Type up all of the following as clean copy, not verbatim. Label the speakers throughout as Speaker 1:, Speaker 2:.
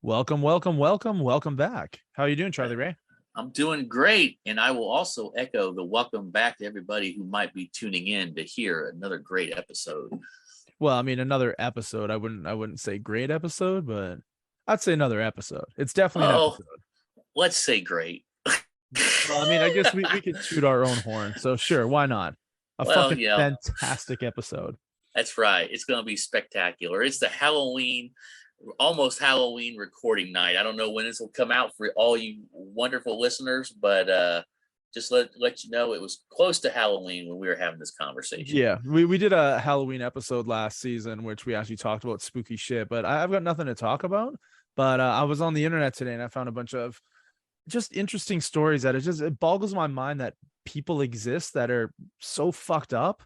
Speaker 1: Welcome back. How are you doing, Charlie Ray?
Speaker 2: I'm doing great. And I will also echo the welcome back to everybody who might be tuning in to hear another great episode.
Speaker 1: Well, I mean, another episode. I wouldn't say great episode, but I'd say another episode. It's definitely an
Speaker 2: Oh,
Speaker 1: episode.
Speaker 2: let's say great.
Speaker 1: Well, I mean, I guess we could toot our own horn. So sure, why not? A
Speaker 2: Well,
Speaker 1: fucking fantastic episode.
Speaker 2: that's right. It's going to be spectacular. It's the almost Halloween recording night. I don't know when this will come out for all you wonderful listeners, but just let you know it was close to Halloween when we were having this conversation.
Speaker 1: Yeah, we did a Halloween episode last season, which we actually talked about spooky shit, but I've got nothing to talk about. But I was on the internet today and I found a bunch of just interesting stories that it boggles my mind that people exist that are so fucked up,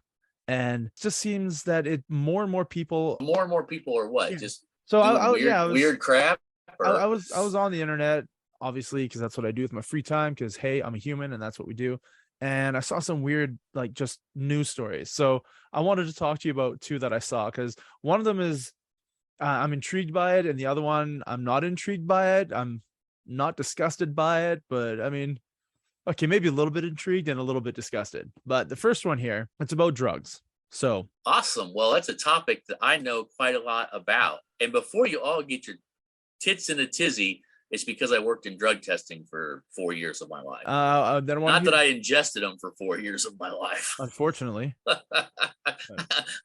Speaker 1: and it just seems that more and more people.
Speaker 2: Are what?
Speaker 1: Yeah.
Speaker 2: Just
Speaker 1: So
Speaker 2: doing weird crap.
Speaker 1: I was on the internet, obviously, because that's what I do with my free time, because hey, I'm a human and that's what we do. And I saw some weird, like, just news stories. So I wanted to talk to you about two that I saw, because one of them is I'm intrigued by it, and the other one I'm not intrigued by it. I'm not disgusted by it, but I mean, okay, maybe a little bit intrigued and a little bit disgusted. But the first one here, it's about drugs. So
Speaker 2: Awesome. Well, that's a topic that I know quite a lot about. And before you all get your tits in a tizzy, it's because I worked in drug testing for 4 years of my life.
Speaker 1: then
Speaker 2: Not that I ingested them for 4 years of my life.
Speaker 1: Unfortunately.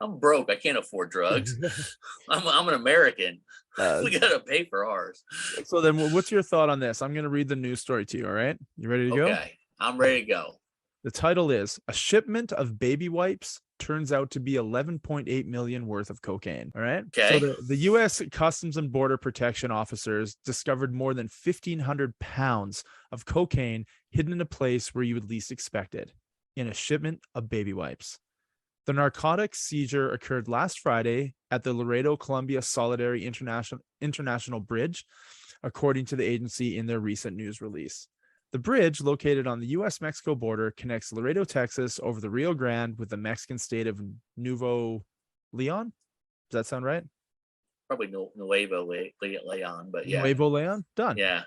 Speaker 2: I'm broke. I can't afford drugs. I'm an American. We gotta pay for ours.
Speaker 1: So then what's your thought on this? I'm going to read the news story to you. All right, you ready to go?
Speaker 2: Okay, I'm ready to go.
Speaker 1: The title is "A Shipment of Baby Wipes Turns Out to Be 11.8 million worth of cocaine." All right.
Speaker 2: Okay.
Speaker 1: So the U.S. Customs and Border Protection officers discovered more than 1,500 pounds of cocaine hidden in a place where you would least expect it, in a shipment of baby wipes. The narcotics seizure occurred last Friday at the Laredo Columbia Solidarity International Bridge, according to the agency in their recent news release. The bridge, located on the U.S.-Mexico border, connects Laredo, Texas, over the Rio Grande with the Mexican state of Nuevo Leon. Does that sound right?
Speaker 2: Probably Nuevo Leon, but yeah.
Speaker 1: Nuevo Leon? Done.
Speaker 2: Yeah.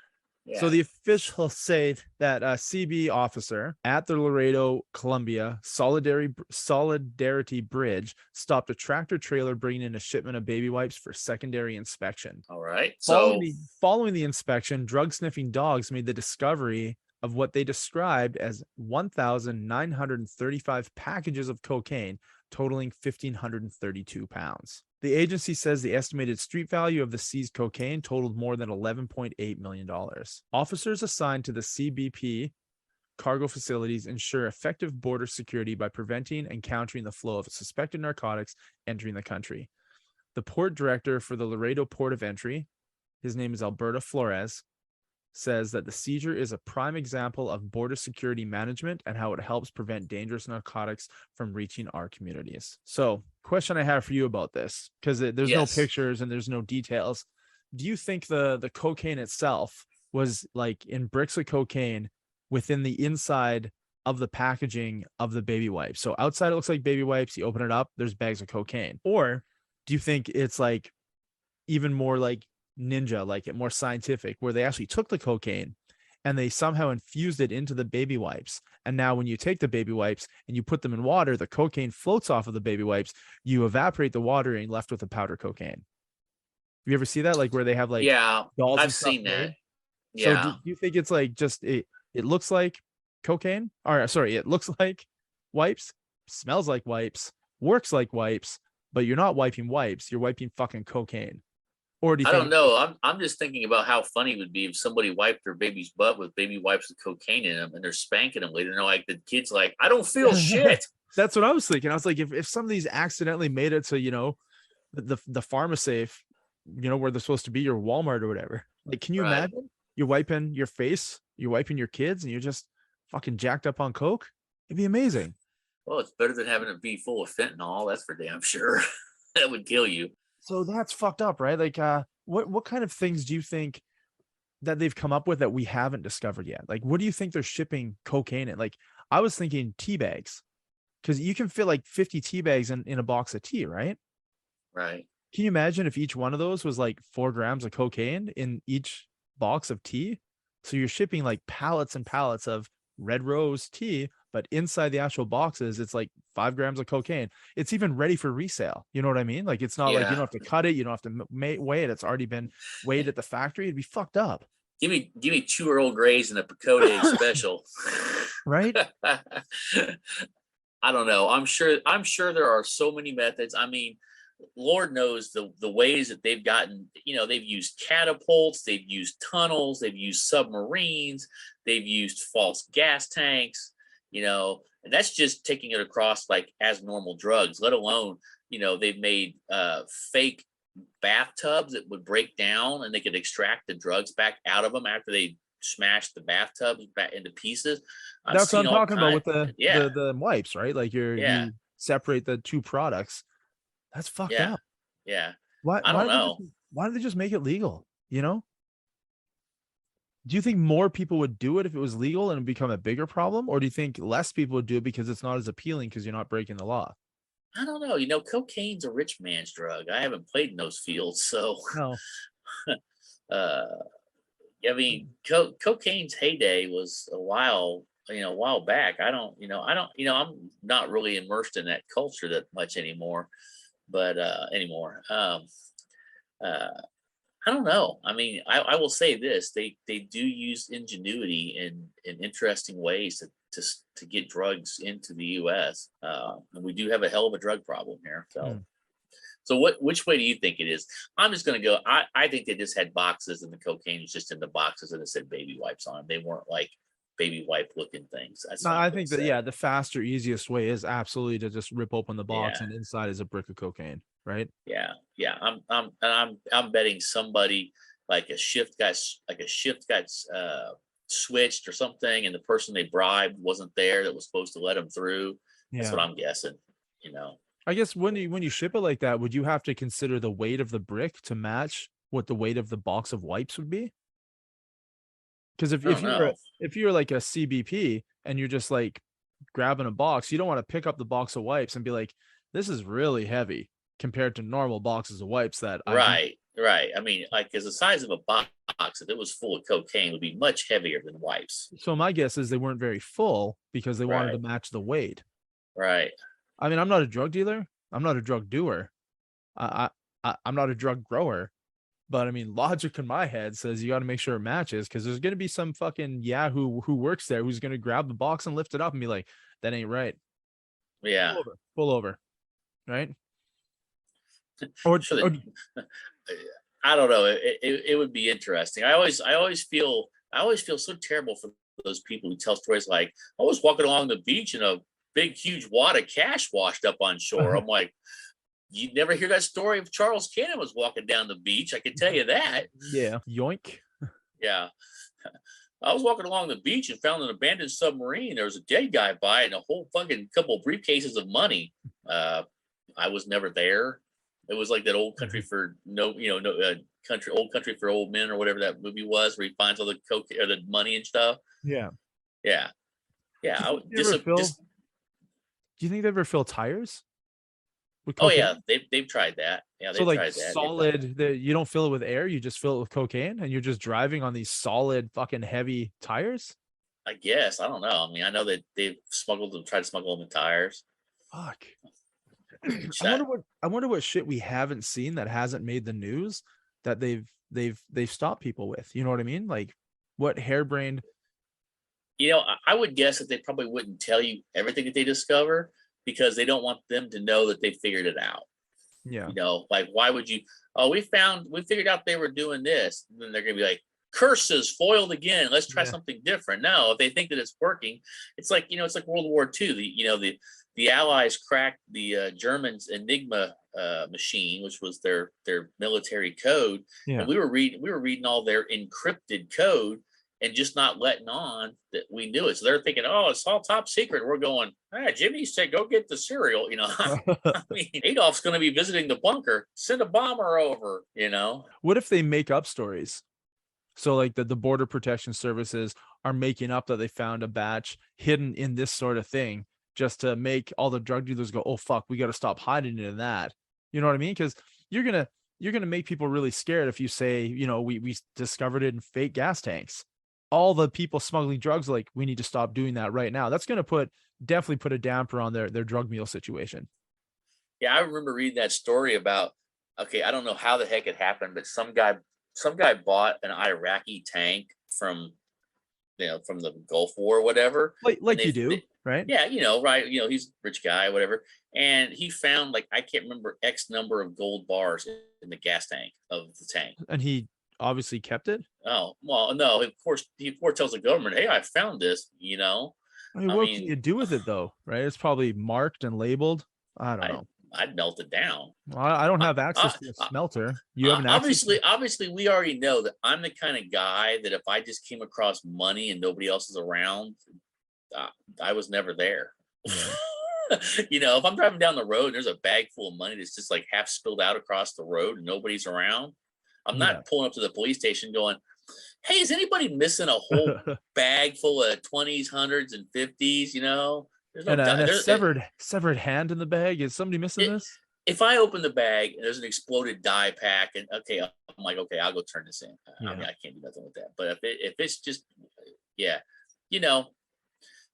Speaker 1: So the officials say that a CB officer at the Laredo Columbia Solidarity Bridge stopped a tractor trailer bringing in a shipment of baby wipes for secondary inspection.
Speaker 2: All right.
Speaker 1: Following the inspection, drug sniffing dogs made the discovery of what they described as 1,935 packages of cocaine, totaling 1,532 pounds. The agency says the estimated street value of the seized cocaine totaled more than $11.8 million. Officers assigned to the CBP cargo facilities ensure effective border security by preventing and countering the flow of suspected narcotics entering the country. The port director for the Laredo Port of Entry, his name is Alberta Flores, says that the seizure is a prime example of border security management and how it helps prevent dangerous narcotics from reaching our communities. So, question I have for you about this, because there's no pictures and there's no details. Do you think the cocaine itself was like in bricks of cocaine within the inside of the packaging of the baby wipes? So outside it looks like baby wipes, you open it up, there's bags of cocaine. Or do you think it's like even more like ninja, like it more scientific, where they actually took the cocaine and they somehow infused it into the baby wipes, and now when you take the baby wipes and you put them in water, the cocaine floats off of the baby wipes, you evaporate the water and left with the powder cocaine? You ever see that, like where they have like dolls?
Speaker 2: I've seen that.
Speaker 1: So do you think it's like just it looks like cocaine, or sorry, it looks like wipes, smells like wipes, works like wipes, but you're not wiping wipes, you're wiping fucking cocaine? Or do you
Speaker 2: I don't know. I'm just thinking about how funny it would be if somebody wiped their baby's butt with baby wipes with cocaine in them and they're spanking them later. And like the kid's like, I don't feel shit.
Speaker 1: That's what I was thinking. I was like, if some of these accidentally made it to, the pharmacy, where they're supposed to be, your Walmart or whatever. Like, can you imagine? You're wiping your face, you're wiping your kids, and you're just fucking jacked up on coke? It'd be amazing.
Speaker 2: Well, it's better than having it be full of fentanyl. That's for damn sure. That would kill you.
Speaker 1: So that's fucked up, right? Like, what kind of things do you think that they've come up with that we haven't discovered yet? Like, what do you think they're shipping cocaine in? Like, I was thinking tea bags, because you can fit like 50 tea bags in a box of tea, right?
Speaker 2: Right.
Speaker 1: Can you imagine if each one of those was like 4 grams of cocaine in each box of tea? So you're shipping like pallets and pallets of Red Rose tea, but inside the actual boxes, it's like 5 grams of cocaine. It's even ready for resale. You know what I mean? Like it's not like you
Speaker 2: Yeah.
Speaker 1: don't have to cut it, you don't have to weigh it. It's already been weighed at the factory. It'd be fucked up,
Speaker 2: Give me 2 Earl Greys and a Pacote special.
Speaker 1: right?
Speaker 2: I don't know. I'm sure there are so many methods. I mean, Lord knows the ways that they've gotten, they've used catapults, they've used tunnels, they've used submarines, they've used false gas tanks, and that's just taking it across like as normal drugs, let alone, they've made fake bathtubs that would break down and they could extract the drugs back out of them after they smashed the bathtubs back into pieces. I've
Speaker 1: That's what
Speaker 2: seen
Speaker 1: I'm
Speaker 2: all
Speaker 1: talking about
Speaker 2: kind.
Speaker 1: with the
Speaker 2: Yeah,
Speaker 1: wipes, right? Like
Speaker 2: yeah,
Speaker 1: you separate the two products. That's fucked
Speaker 2: yeah,
Speaker 1: up.
Speaker 2: yeah.
Speaker 1: Why
Speaker 2: I don't know.
Speaker 1: why did they just make it legal? You know? Do you think more people would do it if it was legal and it become a bigger problem? Or do you think less people would do it because it's not as appealing because you're not breaking the law?
Speaker 2: I don't know. Cocaine's a rich man's drug. I haven't played in those fields, so
Speaker 1: No.
Speaker 2: uh, I mean, cocaine's heyday was a while back. I'm not really immersed in that culture that much anymore. But uh, I don't know. I mean, I will say this: they do use ingenuity in interesting ways to get drugs into the U.S. And we do have a hell of a drug problem here. So.
Speaker 1: Hmm.
Speaker 2: So which way do you think it is? I'm just gonna go. I think they just had boxes and the cocaine was just in the boxes and it said baby wipes on them. They weren't like baby wipe looking things. That's
Speaker 1: No,
Speaker 2: what I'm
Speaker 1: I
Speaker 2: gonna
Speaker 1: think that,
Speaker 2: say.
Speaker 1: yeah, the faster, easiest way is absolutely to just rip open the box
Speaker 2: Yeah,
Speaker 1: and inside is a brick of cocaine, right?
Speaker 2: yeah. I'm betting somebody like a shift got switched or something, and the person they bribed wasn't there that was supposed to let them through. That's
Speaker 1: Yeah.
Speaker 2: what I'm guessing. You know.
Speaker 1: I guess when you ship it like that, would you have to consider the weight of the brick to match what the weight of the box of wipes would be? Because
Speaker 2: I don't know.
Speaker 1: if you're like a CBP and you're just like grabbing a box, you don't want to pick up the box of wipes and be like, this is really heavy compared to normal boxes of wipes that I've used.
Speaker 2: Right, right. I mean, like, as the size of a box, if it was full of cocaine, would be much heavier than wipes.
Speaker 1: So my guess is they weren't very full because they wanted to
Speaker 2: Right,
Speaker 1: match the weight.
Speaker 2: right.
Speaker 1: I mean, I'm not a drug dealer. I'm not a drug doer. I'm not a drug grower. But I mean, logic in my head says you got to make sure it matches because there's going to be some fucking Yahoo who works there who's going to grab the box and lift it up and be like, that ain't right.
Speaker 2: Yeah.
Speaker 1: Pull over, right?
Speaker 2: Sure.
Speaker 1: Or
Speaker 2: I don't know. It would be interesting. I always feel so terrible for those people who tell stories like, I was walking along the beach and a big, huge wad of cash washed up on shore. I'm like, you never hear that story of Charles Cannon was walking down the beach. I can tell you that.
Speaker 1: yeah, yoink.
Speaker 2: Yeah. I was walking along the beach and found an abandoned submarine. There was a dead guy by it and a whole fucking couple of briefcases of money. I was never there. It was like that old country for old country for old men or whatever that movie was, where he finds all the coke or the money and stuff.
Speaker 1: Yeah.
Speaker 2: Yeah, yeah.
Speaker 1: Do you
Speaker 2: I
Speaker 1: think
Speaker 2: would
Speaker 1: they ever fill?
Speaker 2: just.
Speaker 1: Do you think they ever fill tires with
Speaker 2: Oh
Speaker 1: cocaine?
Speaker 2: yeah, they've tried that. Yeah,
Speaker 1: So
Speaker 2: they've
Speaker 1: like
Speaker 2: tried that.
Speaker 1: solid, you don't fill it with air, you just fill it with cocaine, and you're just driving on these solid fucking heavy tires.
Speaker 2: I guess I don't know. I mean, I know that they've tried to smuggle them in tires.
Speaker 1: Fuck.
Speaker 2: Which that
Speaker 1: I wonder what shit we haven't seen that hasn't made the news that they've stopped people with. You know what I mean? Like what harebrained.
Speaker 2: I would guess that they probably wouldn't tell you everything that they discover because they don't want them to know that they figured it out.
Speaker 1: Yeah.
Speaker 2: Like, why would you? Oh, we figured out they were doing this. And then they're gonna be like, curses foiled again. Let's try
Speaker 1: Yeah.
Speaker 2: something different. No, if they think that it's working, it's like it's like World War II. The Allies cracked the Germans' Enigma machine, which was their military code,
Speaker 1: Yeah.
Speaker 2: and we were reading all their encrypted code and just not letting on that we knew it. So they're thinking, oh, it's all top secret. We're going, Jimmy said, go get the cereal. I mean, Adolf's going to be visiting the bunker. Send a bomber over,
Speaker 1: What if they make up stories? So like the border protection services are making up that they found a batch hidden in this sort of thing just to make all the drug dealers go, oh fuck, we got to stop hiding it in that. You know what I mean? Because you're gonna make people really scared if you say, we discovered it in fake gas tanks. All the people smuggling drugs, like, we need to stop doing that right now. That's gonna definitely put a damper on their drug mule situation.
Speaker 2: Yeah, I remember reading that story about. Okay, I don't know how the heck it happened, but some guy bought an Iraqi tank from from the Gulf War or whatever, and
Speaker 1: Like you do, right?
Speaker 2: yeah, right, he's a rich guy, whatever, and he found like I can't remember X number of gold bars in the gas tank of the tank.
Speaker 1: And he obviously kept it.
Speaker 2: Oh well, no, he of course tells the government, "Hey, I found this."
Speaker 1: I mean,
Speaker 2: I
Speaker 1: what can
Speaker 2: mean,
Speaker 1: you do with it though, right? It's probably marked and labeled. I don't
Speaker 2: I
Speaker 1: know.
Speaker 2: I'd melt it down.
Speaker 1: Well, I don't
Speaker 2: I,
Speaker 1: have access
Speaker 2: I,
Speaker 1: to a
Speaker 2: I,
Speaker 1: smelter. You have an access to.
Speaker 2: obviously, we already know that I'm the kind of guy that if I just came across money and nobody else is around, uh, I was never there.
Speaker 1: Yeah.
Speaker 2: If I'm driving down the road and there's a bag full of money that's just like half spilled out across the road and nobody's around, I'm
Speaker 1: Yeah.
Speaker 2: not pulling up to the police station going, "Hey, is anybody missing a whole bag full of 20s, hundreds, and 50s?" There's no
Speaker 1: And a
Speaker 2: there's
Speaker 1: severed hand in the bag. Is somebody missing
Speaker 2: it,
Speaker 1: this?
Speaker 2: if I open the bag and there's an exploded dye pack, and okay, I'm like, okay, I'll go turn this in. I
Speaker 1: Yeah.
Speaker 2: mean, I can't do nothing with that. But if it's just, yeah, you know,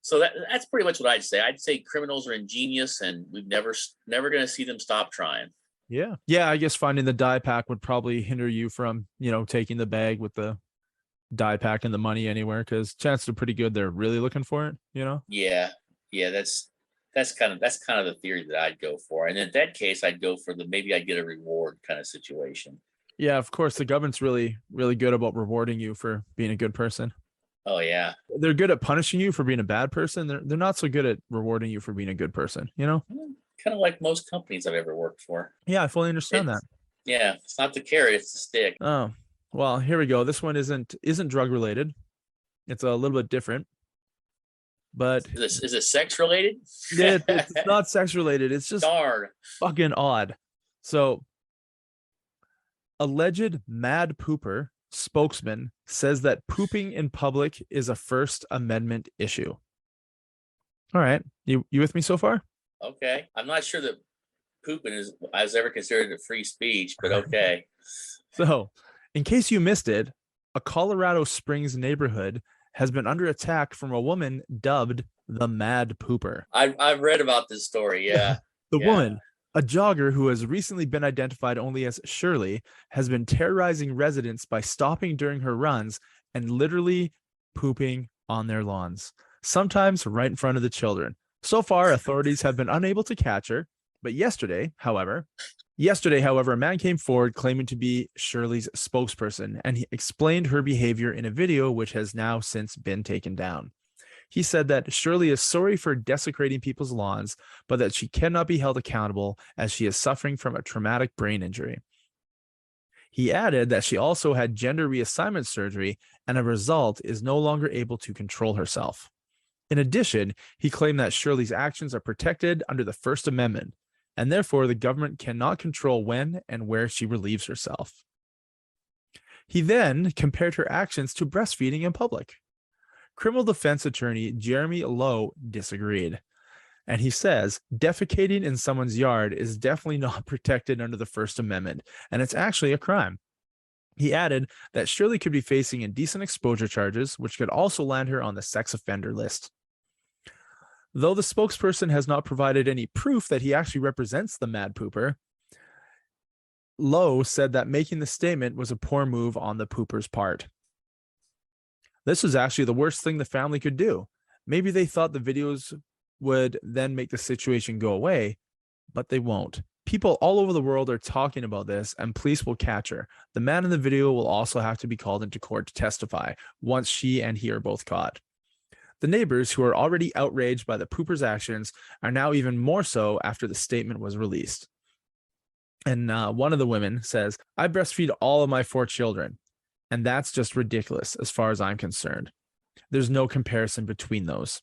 Speaker 2: so that's pretty much what I'd say. I'd say criminals are ingenious, and we've never going to see them stop trying.
Speaker 1: Yeah. Yeah. I guess finding the die pack would probably hinder you from, taking the bag with the die pack and the money anywhere, because chances are pretty good they're really looking for it.
Speaker 2: Yeah, yeah, that's kind of the theory that I'd go for. And in that case, I'd go for the maybe I'd get a reward kind of situation.
Speaker 1: Yeah, of course, the government's really, really good about rewarding you for being a good person.
Speaker 2: Oh yeah,
Speaker 1: They're good at punishing you for being a bad person. They're not so good at rewarding you for being a good person.
Speaker 2: kind of like most companies I've ever worked for.
Speaker 1: Yeah, I fully understand that.
Speaker 2: It's yeah, it's not the carrot, it's the stick.
Speaker 1: Oh, well, here we go. This one isn't drug related. It's a little bit different, but
Speaker 2: Is it sex related?
Speaker 1: it's not sex related. It's just
Speaker 2: Darn.
Speaker 1: fucking odd. So, alleged mad pooper spokesman says that pooping in public is a First Amendment issue. All right, you with me so far?
Speaker 2: Okay, I'm not sure that pooping is I was ever considered a free speech, but okay.
Speaker 1: So, in case you missed it, a Colorado Springs neighborhood has been under attack from a woman dubbed the Mad Pooper.
Speaker 2: I've read about this story. Yeah,
Speaker 1: The
Speaker 2: yeah.
Speaker 1: woman, a jogger who has recently been identified only as Shirley, has been terrorizing residents by stopping during her runs and literally pooping on their lawns, sometimes right in front of the children. So far, authorities have been unable to catch her, but yesterday, however, a man came forward claiming to be Shirley's spokesperson, and he explained her behavior in a video which has now since been taken down. He said that Shirley is sorry for desecrating people's lawns, but that she cannot be held accountable as she is suffering from a traumatic brain injury. He added that she also had gender reassignment surgery and as a result is no longer able to control herself. In addition, he claimed that Shirley's actions are protected under the First Amendment, and therefore the government cannot control when and where she relieves herself. He then compared her actions to breastfeeding in public. Criminal defense attorney Jeremy Lowe disagreed, and he says defecating in someone's yard is definitely not protected under the First Amendment, and it's actually a crime. He added that Shirley could be facing indecent exposure charges, which could also land her on the sex offender list. Though the spokesperson has not provided any proof that he actually represents the Mad Pooper, Lowe said that making the statement was a poor move on the pooper's part. This was actually the worst thing the family could do. Maybe they thought the videos would then make the situation go away, but they won't. People all over the world are talking about this, and police will catch her. The man in the video will also have to be called into court to testify once she and he are both caught. The neighbors, who are already outraged by the pooper's actions, are now even more so after the statement was released. And one of the women says, "I breastfeed all of my 4 children, and that's just ridiculous as far as I'm concerned. There's no comparison between those.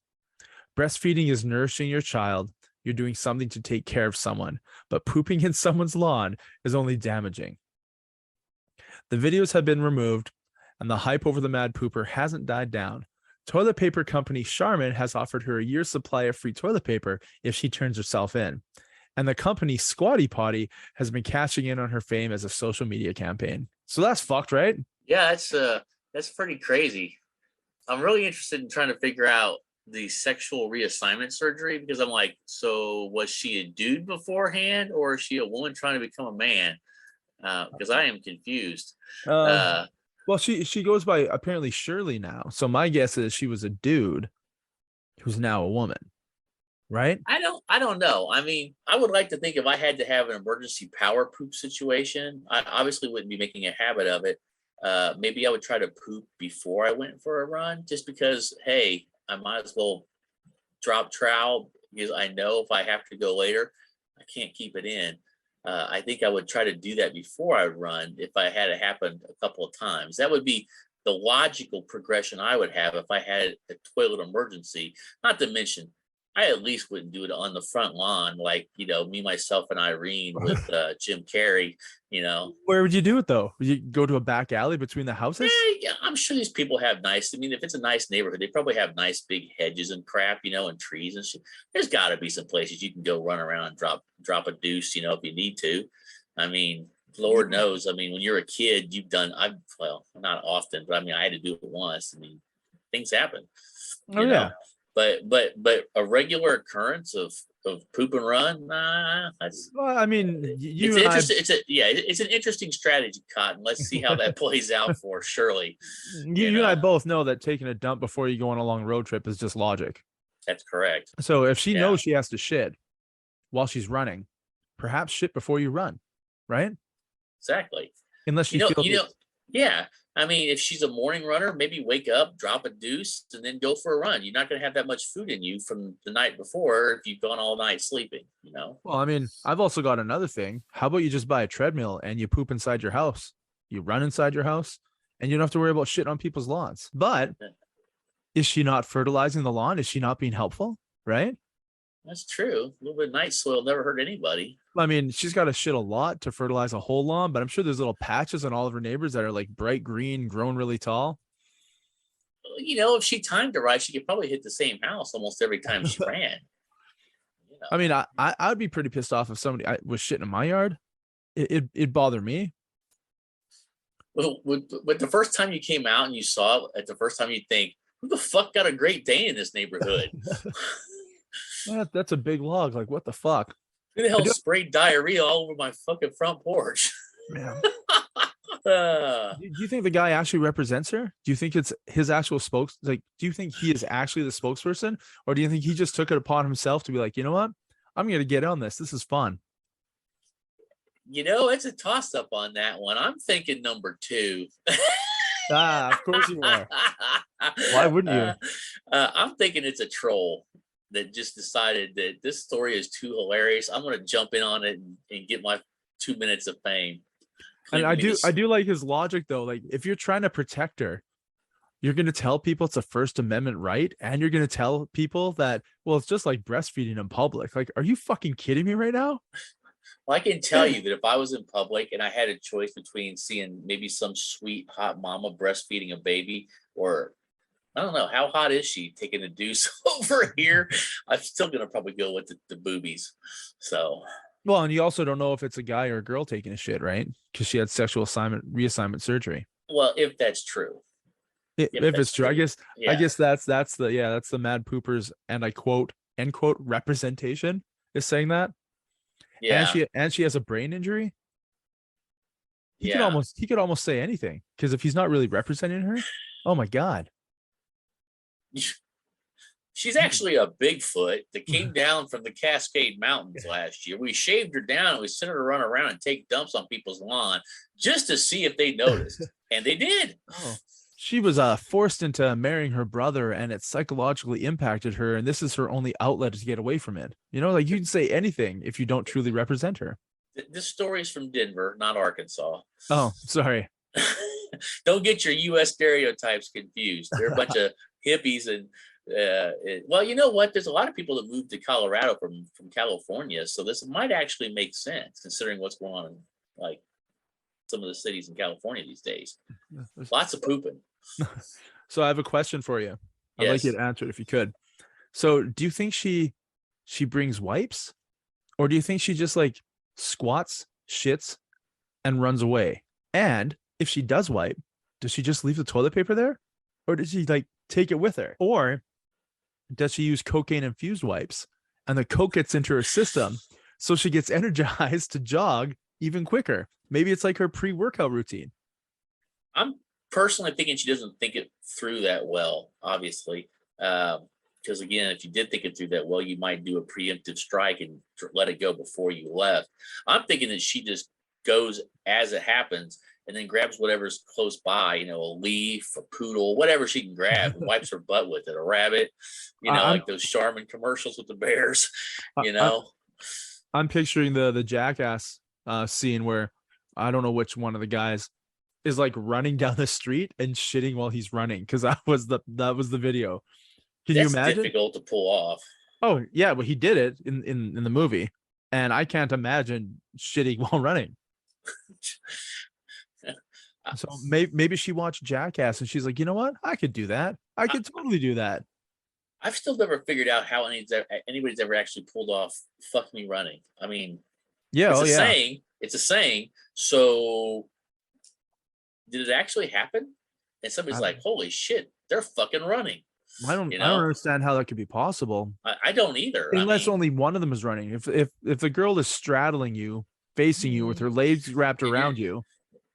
Speaker 1: Breastfeeding is nourishing your child. You're doing something to take care of someone, but pooping in someone's lawn is only damaging." The videos have been removed, and the hype over the Mad Pooper hasn't died down. Toilet paper company Charmin has offered her a year's supply of free toilet paper if she turns herself in. And the company Squatty Potty has been cashing in on her fame as a social media campaign. So that's fucked, right?
Speaker 2: Yeah, that's pretty crazy. I'm really interested in trying to figure out the sexual reassignment surgery, because I'm like, so was she a dude beforehand, or is she a woman trying to become a man? Because I am confused. Uh,
Speaker 1: Well, she goes by apparently Shirley now. So my guess is she was a dude who's now a woman, right?
Speaker 2: I don't know. I mean, I would like to think if I had to have an emergency power poop situation, I obviously wouldn't be making a habit of it. Maybe I would try to poop before I went for a run, just because, hey, I might as well drop trowel, because I know if I have to go later, I can't keep it in. I think I would try to do that before I run if I had it happen a couple of times. That would be the logical progression I would have if I had a toilet emergency. Not to mention, I at least wouldn't do it on the front lawn, like, me, myself, and Irene with Jim Carrey.
Speaker 1: Where would you do it though? Would you go to a back alley between the houses?
Speaker 2: Yeah, I'm sure these people have nice. I mean, if it's a nice neighborhood, they probably have nice big hedges and crap, and trees and shit. There's got to be some places you can go run around and drop a deuce, if you need to. I mean, Lord knows. I mean, when you're a kid, well, not often, but I mean, I had to do it once. I mean, things happen.
Speaker 1: Oh yeah.
Speaker 2: But a regular occurrence of poop and run, nah.
Speaker 1: Well, I mean,
Speaker 2: it's interesting. It's an interesting strategy, Cotton. Let's see how that plays out for Shirley.
Speaker 1: You and I both know that taking a dump before you go on a long road trip is just logic.
Speaker 2: That's correct.
Speaker 1: So if she knows she has to shit while she's running, perhaps shit before you run, right?
Speaker 2: Exactly.
Speaker 1: Unless she feels
Speaker 2: yeah. I mean, if she's a morning runner, maybe wake up, drop a deuce, and then go for a run. You're not going to have that much food in you from the night before if you've gone all night sleeping,
Speaker 1: Well, I mean, I've also got another thing. How about you just buy a treadmill and you poop inside your house? You run inside your house and you don't have to worry about shit on people's lawns. But is she not fertilizing the lawn? Is she not being helpful? Right?
Speaker 2: That's true. A little bit of night soil never hurt anybody.
Speaker 1: I mean, she's got to shit a lot to fertilize a whole lawn, but I'm sure there's little patches on all of her neighbors that are like bright green, grown really tall.
Speaker 2: If she timed it right, she could probably hit the same house almost every time she ran.
Speaker 1: I mean, I would be pretty pissed off if somebody was shitting in my yard. It'd bother me.
Speaker 2: Well, with the first time you came out and you saw it, at the first time you think, who the fuck got a Great Dane in this neighborhood?
Speaker 1: That's a big log. Like, what the fuck?
Speaker 2: Who the hell sprayed diarrhea all over my fucking front porch?
Speaker 1: Yeah. Do you think the guy actually represents her? Do you think it's his actual do you think he is actually the spokesperson? Or do you think he just took it upon himself to be like, you know what? I'm going to get on this. This is fun.
Speaker 2: It's a toss up on that one. I'm thinking number 2.
Speaker 1: Of course you are. Why wouldn't you?
Speaker 2: I'm thinking it's a troll that just decided that this story is too hilarious. I'm going to jump in on it and get my 2 minutes of fame.
Speaker 1: And I do like his logic though. Like, if you're trying to protect her, you're going to tell people it's a First Amendment right, and you're going to tell people that, well, it's just like breastfeeding in public. Like, are you fucking kidding me right now?
Speaker 2: Well, I can tell you that if I was in public and I had a choice between seeing maybe some sweet hot mama breastfeeding a baby, or I don't know, how hot is she taking a deuce over here, I'm still going to probably go with the boobies. So,
Speaker 1: well, and you also don't know if it's a guy or a girl taking a shit, right? Because she had sexual reassignment surgery.
Speaker 2: Well, if that's true.
Speaker 1: If it's true, I guess that's the Mad Poopers, and I quote, end quote, representation is saying that.
Speaker 2: Yeah.
Speaker 1: And she has a brain injury. He could almost say anything, because if he's not really representing her, oh my God.
Speaker 2: She's actually a Bigfoot that came down from the Cascade Mountains last year. We shaved her down and we sent her to run around and take dumps on people's lawn just to see if they noticed. And they did.
Speaker 1: Oh. She was forced into marrying her brother, and it psychologically impacted her. And this is her only outlet to get away from it. Like, you can say anything if you don't truly represent her.
Speaker 2: This story is from Denver, not Arkansas.
Speaker 1: Oh, sorry.
Speaker 2: Don't get your U.S. stereotypes confused. They're a bunch of hippies and well, you know what? There's a lot of people that moved to Colorado from California, so this might actually make sense considering what's going on in like some of the cities in California these days. Lots of pooping.
Speaker 1: So I have a question for you. I'd like you to answer it if you could. So do you think she brings wipes, Or do you think she just like squats, shits, and runs away? And if she does wipe, does she just leave the toilet paper there? Or does she like take it with her? Or does she use cocaine infused wipes and the coke gets into her system so she gets energized to jog even quicker? Maybe it's like her pre-workout routine.
Speaker 2: I'm personally thinking she doesn't think it through that well, obviously. Because again, if you did think it through that well, you might do a preemptive strike and let it go before you left. I'm thinking that she just goes as it happens and then grabs whatever's close by, a leaf, a poodle, whatever she can grab, and wipes her butt with it, a rabbit,
Speaker 1: I'm
Speaker 2: like those Charmin commercials with the bears, you
Speaker 1: I,
Speaker 2: know.
Speaker 1: I'm picturing the Jackass scene where I don't know which one of the guys is like running down the street and shitting while he's running, because that was the video. Can you
Speaker 2: That's
Speaker 1: imagine?
Speaker 2: difficult to pull off.
Speaker 1: Oh yeah, well he did it in the movie, and I can't imagine shitting while running. So maybe she watched Jackass and she's like, you know what? I could do that. I could totally do that.
Speaker 2: I've still never figured out how anybody's ever actually pulled off "fuck me running." I mean,
Speaker 1: Yeah,
Speaker 2: it's
Speaker 1: oh
Speaker 2: a
Speaker 1: yeah.
Speaker 2: saying. It's a saying. So, did it actually happen? And somebody's like, "Holy shit, they're fucking running."
Speaker 1: I don't understand how that could be possible.
Speaker 2: I don't either.
Speaker 1: Unless only one of them is running. If the girl is straddling you, facing you with her legs wrapped around you,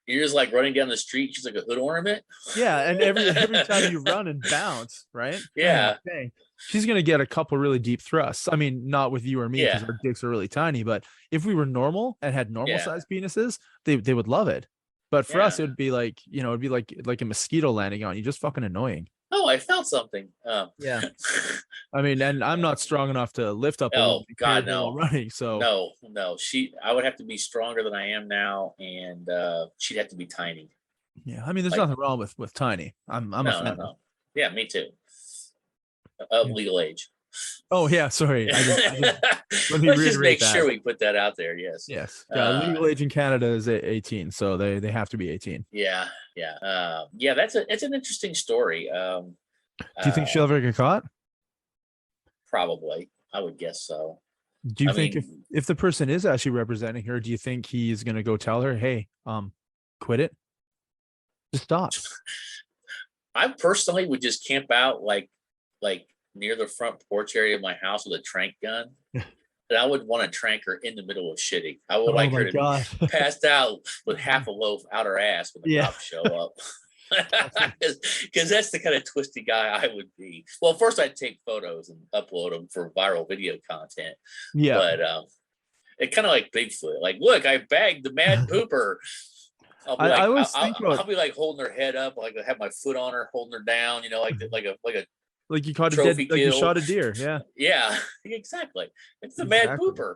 Speaker 2: you're just like running down the street. She's like a hood ornament.
Speaker 1: Yeah, and every time you run and bounce, right?
Speaker 2: Yeah.
Speaker 1: Okay. She's gonna get a couple really deep thrusts. I mean, not with you or me because our dicks are really tiny, but if we were normal and had normal sized penises, they would love it. But for us, it would be like, it'd be like a mosquito landing on you, just fucking annoying.
Speaker 2: Oh, I felt something.
Speaker 1: Yeah. I mean, and I'm not strong enough to lift up.
Speaker 2: Oh God, no.
Speaker 1: While running. So
Speaker 2: no. I would have to be stronger than I am now, and she'd have to be tiny.
Speaker 1: Yeah, I mean, there's nothing wrong with tiny. I'm a fan.
Speaker 2: No. Yeah, me too. Of legal age.
Speaker 1: Oh yeah, sorry.
Speaker 2: Let me just make sure we put that out there. Yes.
Speaker 1: Legal age in Canada is 18, so they have to be 18.
Speaker 2: Yeah. That's an interesting story. Do
Speaker 1: you think she'll ever get caught?
Speaker 2: Probably, I would guess so.
Speaker 1: Do you think if the person is actually representing her, do you think he's gonna go tell her, hey, quit it? Just stop.
Speaker 2: I personally would just camp out like near the front porch area of my house with a trank gun. And I would want to trank her in the middle of shitting. I would like her to be passed out with half a loaf out her ass when the cops show up. Because that's the kind of twisty guy I would be. Well, first I'd take photos and upload them for viral video content.
Speaker 1: Yeah.
Speaker 2: But it's kind of like Bigfoot. Like, look, I bagged the mad pooper. I'll be like holding her head up, like I have my foot on her, holding her down, like
Speaker 1: you caught
Speaker 2: trophy
Speaker 1: like you shot a deer.
Speaker 2: Yeah, exactly. It's the mad pooper.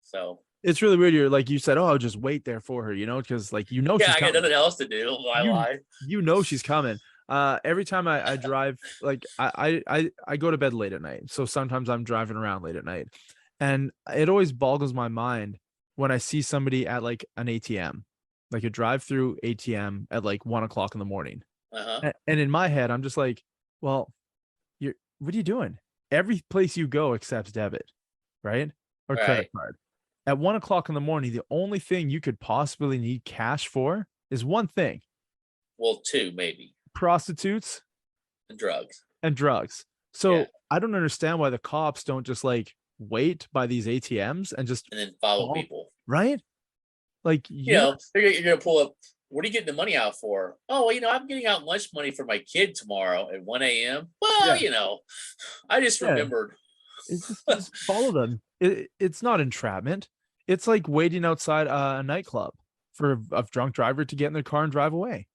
Speaker 2: So
Speaker 1: it's really weird. You're like, you said, oh, I'll just wait there for her, because like she's
Speaker 2: coming. I got nothing else to do.
Speaker 1: She's coming. Every time I drive, like I go to bed late at night, so sometimes I'm driving around late at night, and it always boggles my mind when I see somebody at like an ATM, like a drive-through ATM at like 1 o'clock in the morning. And in my head, I'm just like, well, what are you doing? Every place you go accepts debit, right? Or credit card. At 1 o'clock in the morning, the only thing you could possibly need cash for is one thing.
Speaker 2: Well, two, maybe.
Speaker 1: Prostitutes and drugs. So I don't understand why the cops don't just like wait by these ATMs and then
Speaker 2: follow people.
Speaker 1: Right? Like,
Speaker 2: you're going to pull up. What are you getting the money out for? Oh, well, I'm getting out lunch money for my kid tomorrow at 1 a.m. Well, I just remembered.
Speaker 1: Just follow them. It's not entrapment. It's like waiting outside a nightclub for a drunk driver to get in their car and drive away.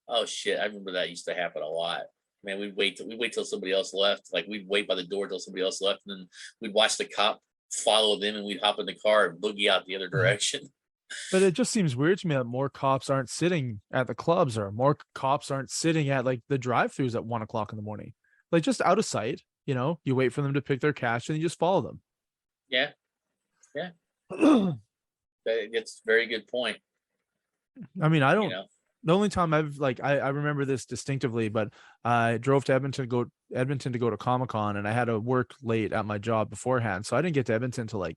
Speaker 2: Oh shit! I remember that used to happen a lot. Man, we'd wait till somebody else left. Like we'd wait by the door till somebody else left, and then we'd watch the cop follow them, and we'd hop in the car and boogie out the other direction.
Speaker 1: But it just seems weird to me that more cops aren't sitting at the clubs, or more cops aren't sitting at like the drive-throughs at 1 o'clock in the morning, like just out of sight. You wait for them to pick their cash and you just follow them.
Speaker 2: Yeah. That's a very good point.
Speaker 1: I mean, I don't. The only time I remember this distinctively, but I drove to Edmonton to go to Comic-Con, and I had to work late at my job beforehand, so I didn't get to Edmonton till like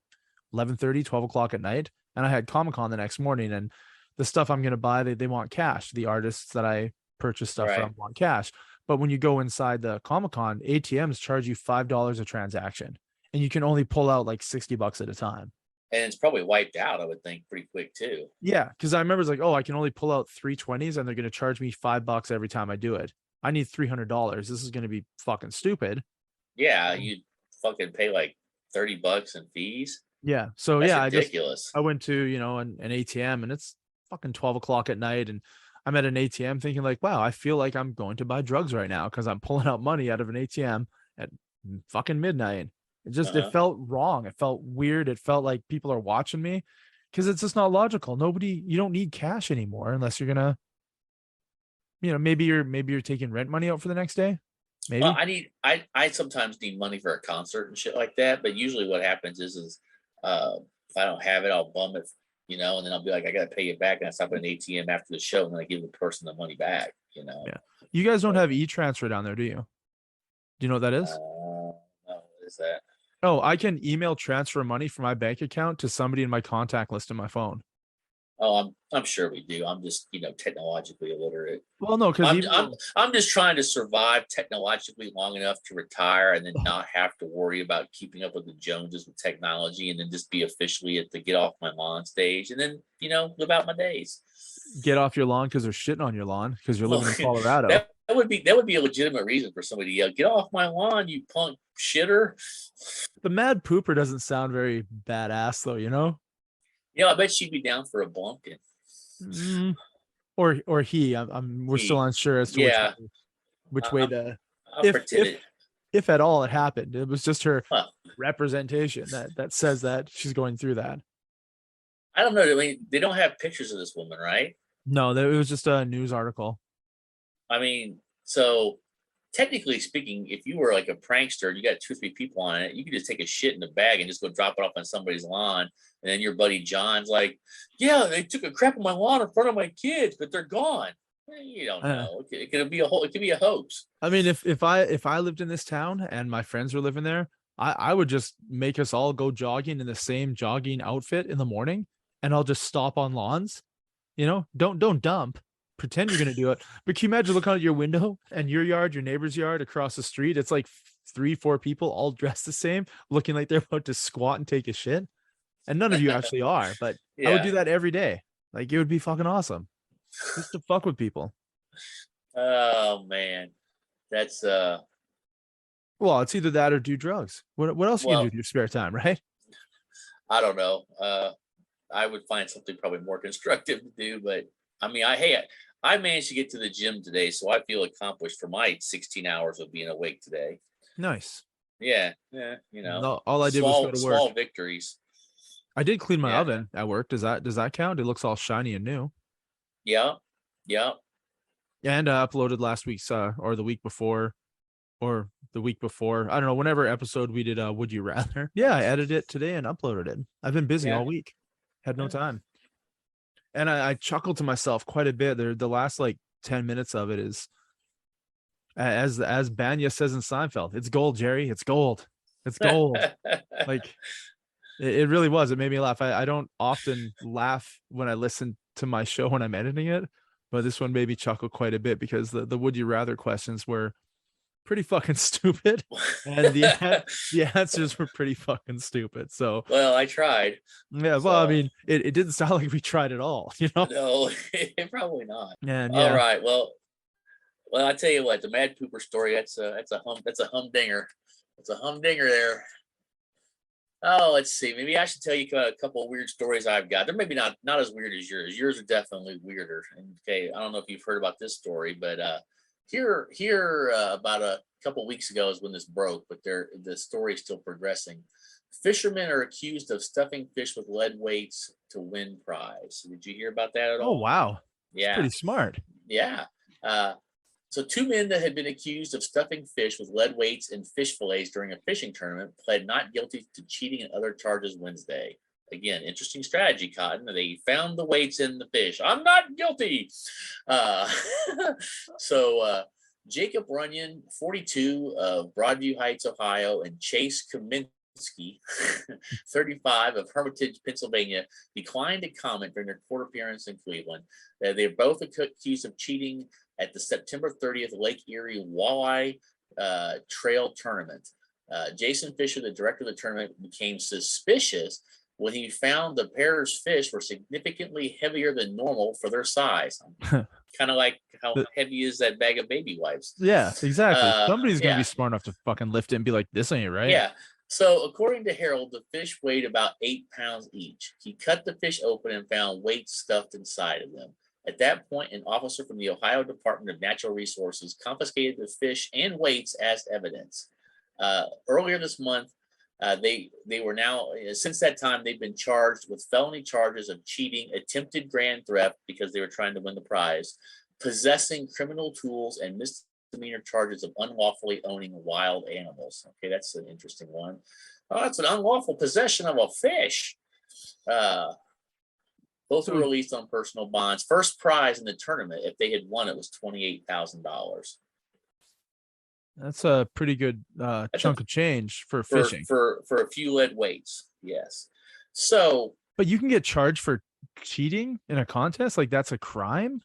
Speaker 1: 11:30, 12 o'clock at night. And I had Comic-Con the next morning, and the stuff I'm going to buy, they want cash. The artists that I purchase stuff
Speaker 2: Right.
Speaker 1: from want cash. But when you go inside the Comic-Con, ATMs charge you $5 a transaction, and you can only pull out like $60 at a time.
Speaker 2: And it's probably wiped out, I would think, pretty quick too.
Speaker 1: Yeah, because I remember it's like, oh, I can only pull out 320s, and they're going to charge me $5 every time I do it. I need $300. This is going to be fucking stupid.
Speaker 2: Yeah, you fucking pay like $30 in fees.
Speaker 1: Yeah. So
Speaker 2: That's
Speaker 1: yeah,
Speaker 2: ridiculous.
Speaker 1: I went to, an ATM, and it's fucking 12 o'clock at night, and I'm at an ATM thinking like, wow, I feel like I'm going to buy drugs right now because I'm pulling out money out of an ATM at fucking midnight. It felt wrong. It felt weird. It felt like people are watching me, because it's just not logical. You don't need cash anymore unless you're gonna, maybe you're taking rent money out for the next day. Maybe.
Speaker 2: Well, I sometimes need money for a concert and shit like that, but usually what happens is if I don't have it, I'll bum it, and then I'll be like, I gotta pay it back, and I stop at an ATM after the show, and then I give the person the money back.
Speaker 1: Yeah. You guys don't have e-transfer down there, do you? Do you know what that is?
Speaker 2: No, what is that?
Speaker 1: Oh, I can email transfer money from my bank account to somebody in my contact list in my phone.
Speaker 2: Oh, I'm sure we do. I'm just technologically illiterate.
Speaker 1: Well, no, because
Speaker 2: I'm just trying to survive technologically long enough to retire and then not have to worry about keeping up with the Joneses with technology, and then just be officially at the get off my lawn stage, and then live out my days.
Speaker 1: Get off your lawn because they're shitting on your lawn because you're living in Colorado.
Speaker 2: That would be a legitimate reason for somebody to yell, "Get off my lawn, you punk shitter!"
Speaker 1: The mad pooper doesn't sound very badass, though.
Speaker 2: I bet she'd be down for a bumpkin.
Speaker 1: Or he. We're still unsure as to which way the if at all it happened. It was just her representation that says that she's going through that.
Speaker 2: I don't know. I mean, they don't have pictures of this woman, right?
Speaker 1: No, it was just a news article.
Speaker 2: I mean, so technically speaking, if you were like a prankster, you got 2 or 3 people on it, you could just take a shit in a bag and just go drop it off on somebody's lawn. And then your buddy John's like, yeah, they took a crap on my lawn in front of my kids, but they're gone. You don't know. It could be a hoax.
Speaker 1: I mean, if I lived in this town and my friends were living there, I would just make us all go jogging in the same jogging outfit in the morning, and I'll just stop on lawns. Don't dump. Pretend you're gonna do it. But can you imagine looking out your window and your yard, your neighbor's yard across the street? It's like 3-4 people all dressed the same, looking like they're about to squat and take a shit. And none of you actually are, but I would do that every day. Like, it would be fucking awesome. Just to fuck with people.
Speaker 2: Oh man. That's
Speaker 1: well, it's either that or do drugs. What else you can do in your spare time, right?
Speaker 2: I don't know. I would find something probably more constructive to do, but I mean, I managed to get to the gym today, so I feel accomplished for my 16 hours of being awake today.
Speaker 1: Nice.
Speaker 2: Yeah.
Speaker 1: No, all I did was go to work.
Speaker 2: Small victories.
Speaker 1: I did clean my oven at work. Does that count? It looks all shiny and new.
Speaker 2: Yeah.
Speaker 1: And I uploaded last week's or the week before. I don't know, whenever episode we did Would You Rather. Yeah, I edited it today and uploaded it. I've been busy all week. Had no time. And I chuckled to myself quite a bit. The last like 10 minutes of it is, as Banya says in Seinfeld, it's gold, Jerry. It's gold. It's gold. Like, it really was. It made me laugh. I don't often laugh when I listen to my show when I'm editing it, but this one made me chuckle quite a bit because the Would You Rather questions were pretty fucking stupid, and the answers were pretty fucking stupid. So,
Speaker 2: well, I tried.
Speaker 1: Yeah, well, I mean, it didn't sound like we tried at all,
Speaker 2: No, probably not.
Speaker 1: And
Speaker 2: all right, well, I tell you what, the Mad Pooper story, that's a humdinger. It's a humdinger there. Oh, let's see. Maybe I should tell you a couple of weird stories I've got. They're maybe not as weird as yours. Yours are definitely weirder. Okay, I don't know if you've heard about this story, but here about a couple of weeks ago is when this broke, but the story is still progressing. Fishermen are accused of stuffing fish with lead weights to win prize. Did you hear about that at all?
Speaker 1: Oh, wow.
Speaker 2: Yeah.
Speaker 1: That's pretty smart.
Speaker 2: Yeah. So 2 men that had been accused of stuffing fish with lead weights and fish fillets during a fishing tournament pled not guilty to cheating and other charges Wednesday. Again, interesting strategy, Cotton. They found the weights in the fish. I'm not guilty. So Jacob Runyon, 42, of Broadview Heights, Ohio, and Chase 35 of Hermitage, Pennsylvania, declined to comment during their court appearance in Cleveland. They're both accused of cheating at the September 30th Lake Erie Walleye Trail Tournament. Jason Fisher, the director of the tournament, became suspicious when he found the pair's fish were significantly heavier than normal for their size. Kind of like how heavy is that bag of baby wipes?
Speaker 1: Yeah, exactly. Somebody's gonna be
Speaker 2: Yeah.
Speaker 1: smart enough to fucking lift it and be like, this ain't right.
Speaker 2: Yeah. So according to Harold, the fish weighed about 8 pounds each. He cut the fish open and found weight stuffed inside of them. At that point, an officer from the Ohio Department of Natural Resources confiscated the fish and weights as evidence. Earlier this month, they were now, since that time, they've been charged with felony charges of cheating, attempted grand theft because they were trying to win the prize, possessing criminal tools, and misdemeanor charges of unlawfully owning wild animals. Okay, that's an interesting one. Oh, that's an unlawful possession of a fish. Both were released on personal bonds. First prize in the tournament, if they had won it, was $28,000.
Speaker 1: That's a pretty good chunk of change for fishing.
Speaker 2: For a few lead weights, yes. So,
Speaker 1: but you can get charged for cheating in a contest? Like that's a crime?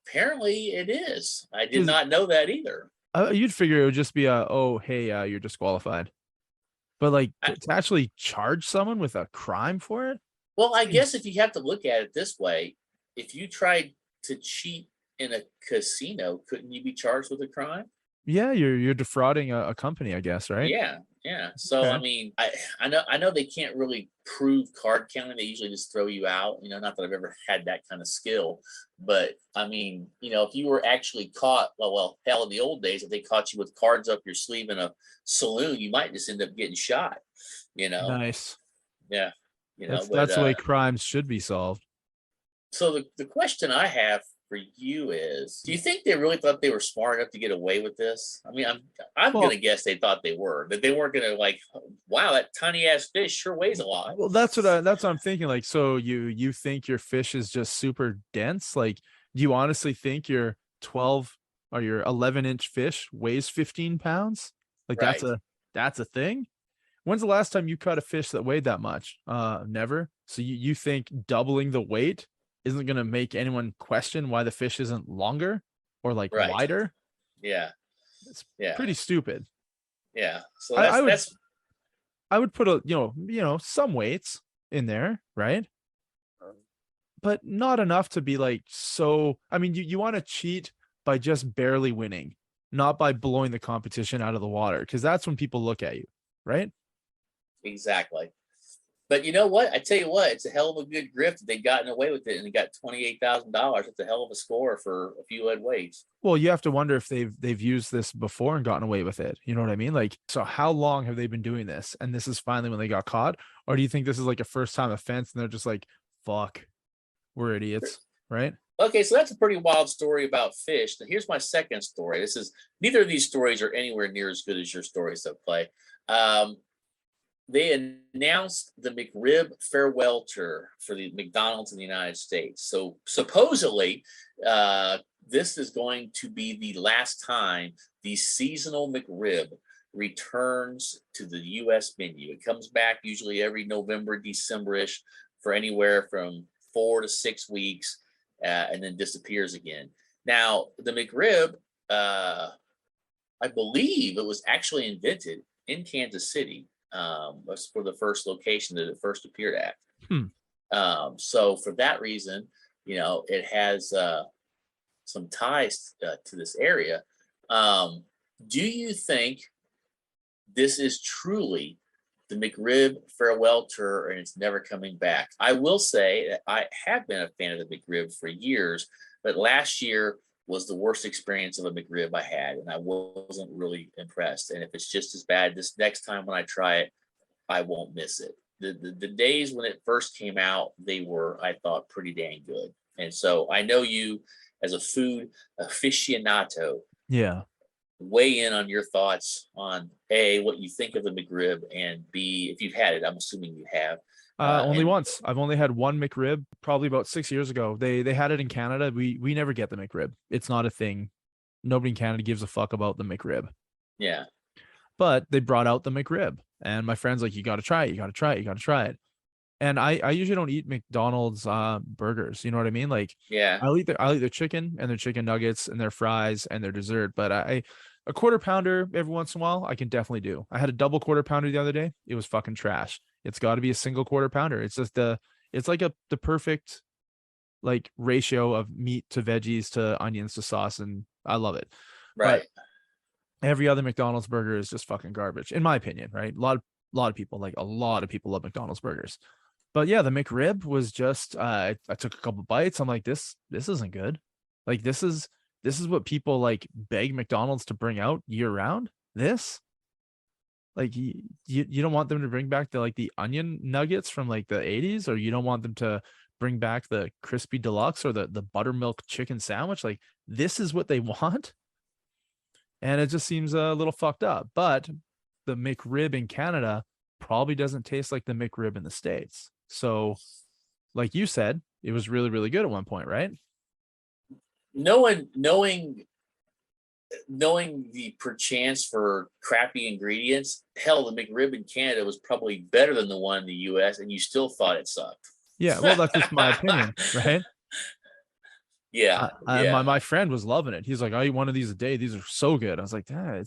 Speaker 2: Apparently it is. I did not know that either.
Speaker 1: You'd figure it would just be oh, hey, you're disqualified. But like to actually charge someone with a crime for it?
Speaker 2: Well, I guess if you have to look at it this way, if you tried to cheat in a casino, couldn't you be charged with a crime?
Speaker 1: Yeah, you're defrauding a company, I guess, right?
Speaker 2: Yeah. So okay. I mean, I know they can't really prove card counting. They usually just throw you out. Not that I've ever had that kind of skill, but I mean, if you were actually caught, well, hell, in the old days, if they caught you with cards up your sleeve in a saloon, you might just end up getting shot.
Speaker 1: Nice.
Speaker 2: Yeah.
Speaker 1: That's the way crimes should be solved.
Speaker 2: So the question I have for you is, do you think they really thought they were smart enough to get away with this? I mean, I'm going to guess they thought they were, that they weren't going to like, wow, that tiny ass fish sure weighs a lot.
Speaker 1: Well, that's what I'm thinking. Like, so you think your fish is just super dense? Like, do you honestly think your 12 or your 11-inch fish weighs 15 pounds? Like right. That's a thing. When's the last time you caught a fish that weighed that much? Never. So you think doubling the weight isn't going to make anyone question why the fish isn't longer or like right. wider?
Speaker 2: Yeah.
Speaker 1: It's pretty stupid.
Speaker 2: Yeah. So
Speaker 1: I would put some weights in there, right? But not enough to be like, so, I mean, you want to cheat by just barely winning, not by blowing the competition out of the water. Cause that's when people look at you, right?
Speaker 2: Exactly. But you know what? I tell you what, it's a hell of a good grift. They've gotten away with it and they got $28,000. It's a hell of a score for a few lead weights.
Speaker 1: Well, you have to wonder if they've used this before and gotten away with it. You know what I mean? Like, so how long have they been doing this? And this is finally when they got caught? Or do you think this is like a first time offense and they're just like, fuck, we're idiots, right?
Speaker 2: Okay, so that's a pretty wild story about fish. Now, here's my second story. Neither of these stories are anywhere near as good as your stories that play. They announced the McRib farewell tour for the McDonald's in the United States. So supposedly, this is going to be the last time the seasonal McRib returns to the U.S. menu. It comes back usually every November, December-ish for anywhere from 4 to 6 weeks, and then disappears again. Now, the McRib, I believe it was actually invented in Kansas City. Was for the first location that it first appeared at. So for that reason, it has some ties to this area. Do you think this is truly the McRib farewell tour and it's never coming back? I will say that I have been a fan of the McRib for years, but last year was the worst experience of a McRib I had, and I wasn't really impressed. And if it's just as bad this next time when I try it, I won't miss it. The days when it first came out, they were, I thought, pretty dang good. And so I know you, as a food aficionado, weigh in on your thoughts on A, what you think of the McRib, and B, if you've had it. I'm assuming you have.
Speaker 1: Only once. I've only had one McRib, probably about 6 years ago. They had it in Canada. We never get the McRib. It's not a thing. Nobody in Canada gives a fuck about the McRib.
Speaker 2: Yeah.
Speaker 1: But they brought out the McRib. And my friend's like, you got to try it. You got to try it. You got to try it. And I usually don't eat McDonald's burgers. You know what I mean? Like
Speaker 2: Yeah.
Speaker 1: I'll eat their chicken and their chicken nuggets and their fries and their dessert. But a quarter pounder every once in a while, I can definitely do. I had a double quarter pounder the other day. It was fucking trash. It's got to be a single quarter pounder. It's just it's like the perfect like ratio of meat to veggies to onions to sauce, and I love it. But
Speaker 2: Right.
Speaker 1: every other McDonald's burger is just fucking garbage, in my opinion, right? A lot of people love McDonald's burgers. But yeah, the McRib was just I took a couple bites. I'm like, this isn't good. Like this is what people like beg McDonald's to bring out year round. This like you don't want them to bring back the onion nuggets from like the 80s, or you don't want them to bring back the crispy deluxe or the buttermilk chicken sandwich. Like this is what they want. And it just seems a little fucked up. But the McRib in Canada probably doesn't taste like the McRib in the States. So, like you said, it was really, really good at one point, right?
Speaker 2: Knowing the perchance for crappy ingredients, hell, the McRib in Canada was probably better than the one in the US, and you still thought it sucked.
Speaker 1: Yeah, well, that's just my opinion, right?
Speaker 2: Yeah, yeah,
Speaker 1: My friend was loving it. He's like, I eat one of these a day. These are so good. I was like, yeah,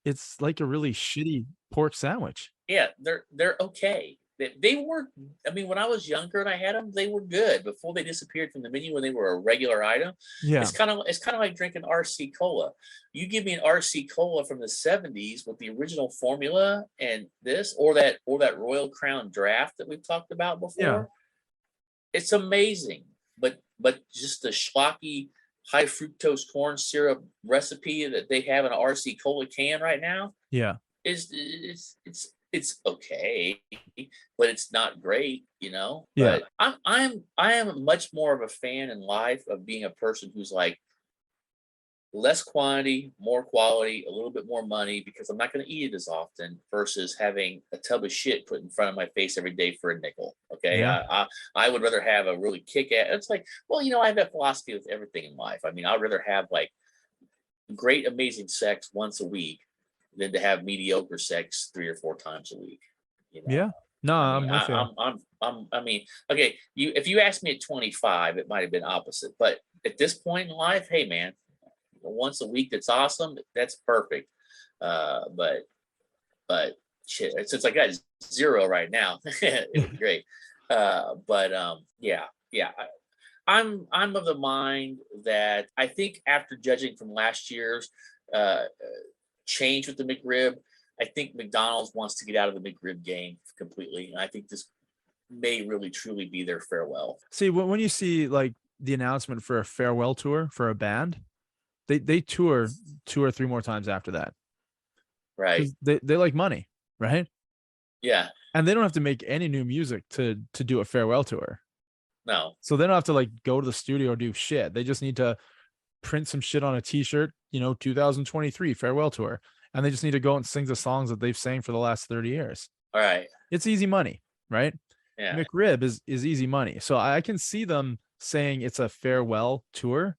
Speaker 1: it's like a really shitty pork sandwich.
Speaker 2: yeah. They're okay. They were. I mean, when I was younger and I had them, they were good before they disappeared from the menu when they were a regular item.
Speaker 1: Yeah,
Speaker 2: It's kind of like drinking RC cola. You give me an RC cola from the '70s with the original formula and this, or that Royal Crown Draft that we've talked about
Speaker 1: yeah,
Speaker 2: before. It's amazing, but just the schlocky high fructose corn syrup recipe that they have in an RC cola can right now
Speaker 1: yeah,
Speaker 2: is it's okay, but it's not great, you know.
Speaker 1: yeah,
Speaker 2: But I am much more of a fan in life of being a person who's like less quantity, more quality, a little bit more money because I'm not going to eat it as often versus having a tub of shit put in front of my face every day for a nickel. Okay,
Speaker 1: yeah,
Speaker 2: I would rather have a really kick ass. It's like, well, you know, I have that philosophy with everything in life. I mean, I'd rather have like great, amazing sex once a week than to have mediocre sex 3 or 4 times a week. You know,
Speaker 1: yeah. No,
Speaker 2: I mean,
Speaker 1: I'm with you.
Speaker 2: I mean, okay, if you asked me at 25, it might have been opposite, but at this point in life, hey, man, once a week, that's awesome. That's perfect. But shit, since I got zero right now, it would be great. Yeah, yeah. I'm of the mind that I think after judging from last year's uh, change with the McRib, I think McDonald's wants to get out of the McRib game completely, and I think this may really truly be their farewell.
Speaker 1: See, when you see like the announcement for a farewell tour for a band, they tour 2 or 3 more times after that
Speaker 2: Right?
Speaker 1: because they like money, right?
Speaker 2: Yeah.
Speaker 1: And they don't have to make any new music to do a farewell tour.
Speaker 2: No.
Speaker 1: So they don't have to like go to the studio or do shit. They just need to print some shit on a t-shirt, 2023 farewell tour. And they just need to go and sing the songs that they've sang for the last 30 years.
Speaker 2: All right.
Speaker 1: It's easy money, right?
Speaker 2: Yeah.
Speaker 1: McRib is easy money. So I can see them saying it's a farewell tour,